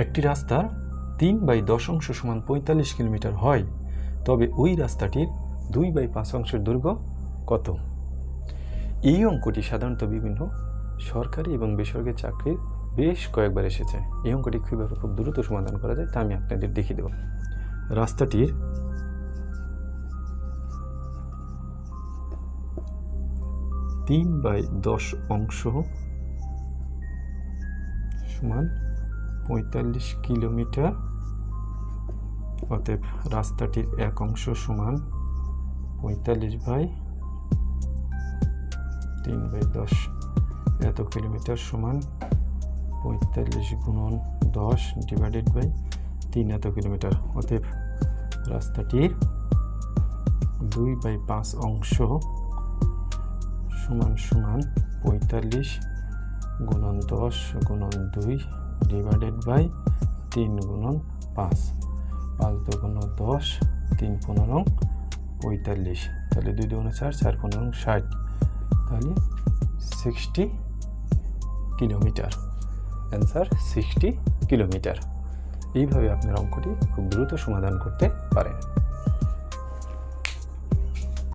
একটি রাস্তার 3/10 সমান 45 কিলোমিটার হয়, তবে ওই রাস্তাটির 2/5 অংশের দৈর্ঘ্য কত? এই অঙ্কটি সাধারণত বিভিন্ন সরকারি এবং বেসরকারি চাকরির বেশ কয়েকবার এসেছে। এই অঙ্কটি খুব দ্রুত সমাধান করা যায়, তা আমি আপনাদের দেখিয়ে দেব। রাস্তাটির 3/10 অংশ সমান 45 কিলোমিটার, অতএব রাস্তাটির 1 অংশ সমান 45/3/10 এত কিলোমিটার সমান 45 গুণন 10 ডিভাইডেড বাই 3 এত কিলোমিটার। অতএব রাস্তাটির 2/5 অংশ সমান 45 গুণন 10 গুণন 2 ডিভাইডেড বাই 3 গুণন 5, 5 দুগুণ 10, 3 15 45, তাহলে 2 দুগুণ 4, 4 15 60, তাহলে 60 কিলোমিটার। Answer 60 kilometre. এইভাবে আপনার অঙ্কটি খুব দ্রুত সমাধান করতে পারেন।